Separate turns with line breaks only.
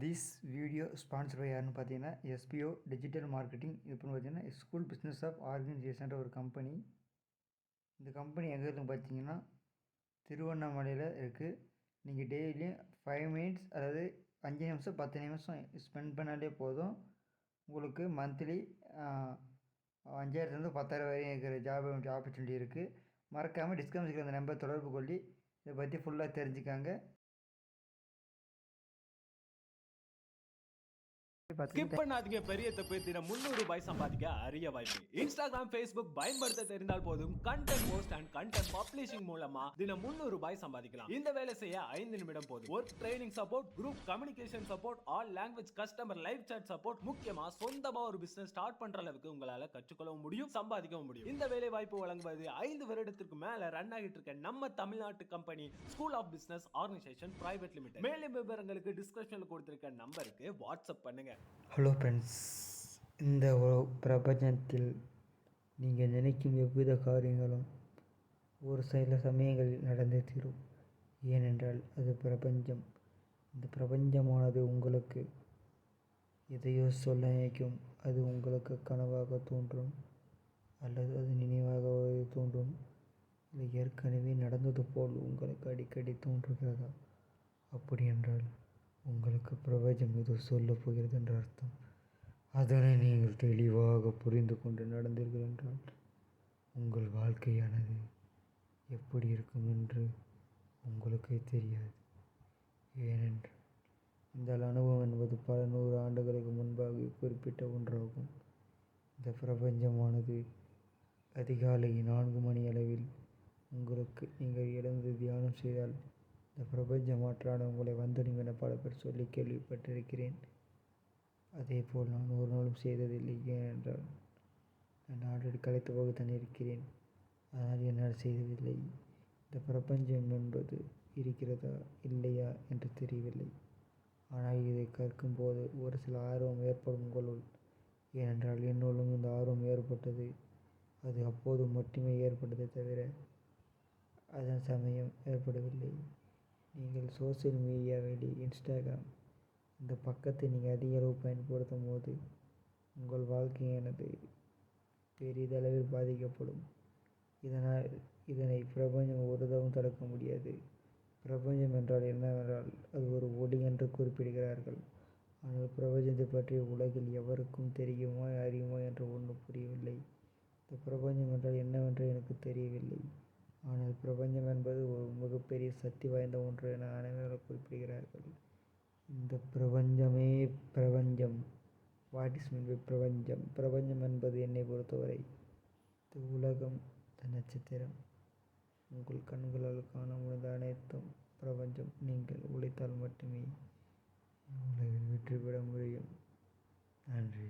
This video sponsor by யாருன்னு பார்த்தீங்கன்னா SPO digital marketing. இப்போ பார்த்தீங்கன்னா ஸ்கூல் பிஸ்னஸ் ஆஃப் ஆர்கனைசேஷன்ற ஒரு கம்பெனி. இந்த கம்பெனி எங்கே இருக்குன்னு பார்த்தீங்கன்னா திருவண்ணாமலையில் இருக்குது. நீங்கள் டெய்லியும் 5 மினிட்ஸ், அதாவது 5 நிமிஷம் 10 நிமிஷம் ஸ்பெண்ட் பண்ணாலே போதும். உங்களுக்கு மந்த்லி 5000 10,000 வரையும் இருக்கிற ஜாப் ஆப்பர்ச்சுனிட்டி இருக்குது. மறக்காமல் டிஸ்கவுண்ட்ஸுக்கு அந்த நம்பர் தொடர்பு கொள்ளி இதை பற்றி ஃபுல்லாக தெரிஞ்சுக்காங்க.
ஸ்கிப் பண்ணாதீங்க. பெரிய தப்பு. தினம் 300 ரூபாய் சம்பாதிக்க அரிய வாய்ப்பு. இன்ஸ்டாகிராம், Facebook பயன்படுத்த தெரிந்தால் போதும். Content post and content publishing மூலமா தினம் 300 ரூபாய் சம்பாதிக்கலாம். இந்த வேலை செய்ய 5 நிமிடம் போதும். Work training support, group communication support, all language customer live chat support, முக்கியமா சொந்தமா ஒரு பிசினஸ் ஸ்டார்ட் பண்ற அளவுக்கு உங்களால கற்றுக்கொள்ளவும் முடியும், சம்பாதிக்கவும் முடியும். இந்த வேலை வாய்ப்பு வழங்குவது 5 வருடத்திற்கு மேல ரன் ஆகிட்டு இருக்க நம்ம தமிழ்நாட்டு company school of business organisation private limited. மேலும் விவரங்களுக்கு டிஸ்கிரிப்ஷன்ல கொடுத்திருக்க நம்பருக்கு வாட்ஸ்அப் பண்ணுங்க.
ஹலோ ஃப்ரெண்ட்ஸ், இந்த பிரபஞ்சத்தில் நீங்கள் நினைக்கும் எவ்வித காரியங்களும் ஒரு சில சமயங்களில் நடந்தே தீரும். ஏனென்றால் அது பிரபஞ்சம். இந்த பிரபஞ்சமானது உங்களுக்கு எதையோ சொல்ல நினைக்கும். அது உங்களுக்கு கனவாக தோன்றும், அல்லது அது நினைவாக தோன்றும், இல்லை ஏற்கனவே நடந்தது போல் உங்களுக்கு அடிக்கடி தோன்றுகிறதா? அப்படி என்றால் உங்களுக்கு பிரபஞ்சம் ஏதோ சொல்லப் போகிறது என்ற அர்த்தம். அதனை நீங்கள் தெளிவாக புரிந்து கொண்டு நடந்தீர்கள் என்றால் உங்கள் வாழ்க்கையானது எப்படி இருக்கும் என்று உங்களுக்கே தெரியாது. ஏனென்றால் இந்த அனுபவம் என்பது பல 100 ஆண்டுகளுக்கு முன்பாக குறிப்பிட்ட ஒன்றாகும். இந்த பிரபஞ்சமானது அதிகாலை 4 மணி அளவில் உங்களுக்கு நீங்கள் எழுந்து தியானம் செய்தால் இந்த பிரபஞ்ச மாற்றான உங்களை வந்தடையும் என பல பேர் சொல்லி கேள்விப்பட்டிருக்கிறேன். அதே போல் நான் ஒரு நாளும் செய்ததில்லை. ஏனென்றால் நான் ஆல்ரெடி கலைத்து போகத்தான் இருக்கிறேன். அதனால் என்னால் செய்ததில்லை. இந்த பிரபஞ்சம் என்பது இருக்கிறதா இல்லையா என்று தெரியவில்லை. ஆனால் இதை கற்கும்போது ஒரு சில ஆர்வம் ஏற்படும் உங்களுள். ஏனென்றால் என்னுள்ளும் இந்த ஆர்வம் ஏற்பட்டது. அது அப்போது மட்டுமே ஏற்பட்டதை தவிர அதன் சமயம் ஏற்படவில்லை. நீங்கள் சோசியல் மீடியாவில் இன்ஸ்டாகிராம் இந்த பக்கத்தை நீங்கள் அதிக அளவு பயன்படுத்தும் போது உங்கள் வாழ்க்கையானது பெரிதளவில் பாதிக்கப்படும். இதனை பிரபஞ்சம் ஒருதவும் தடுக்க முடியாது. பிரபஞ்சம் என்றால் என்னவென்றால் அது ஒரு ஒளி என்று குறிப்பிடுகிறார்கள். ஆனால் பிரபஞ்சத்தை பற்றி உலகில் எவருக்கும் தெரியுமா அறியுமா என்று ஒன்றும் புரியவில்லை. இந்த பிரபஞ்சம் என்றால் என்னவென்று எனக்கு தெரியவில்லை. ஆனால் பிரபஞ்சம் என்பது ஒரு மிகப்பெரிய சக்தி வாய்ந்த ஒன்று என அனைவரும் குறிப்பிடுகிறார்கள். இந்த பிரபஞ்சமே பிரபஞ்சம். வாட் இஸ் மீன் பை பிரபஞ்சம்? பிரபஞ்சம் என்பது என்னை பொறுத்தவரை இந்த உலகம், இந்த நட்சத்திரம், உங்கள் கண்களால் காண முடிந்த அனைத்தும் பிரபஞ்சம். நீங்கள் உழைத்தால் மட்டுமே உலகில் வெற்றி பெற முடியும். நன்றி.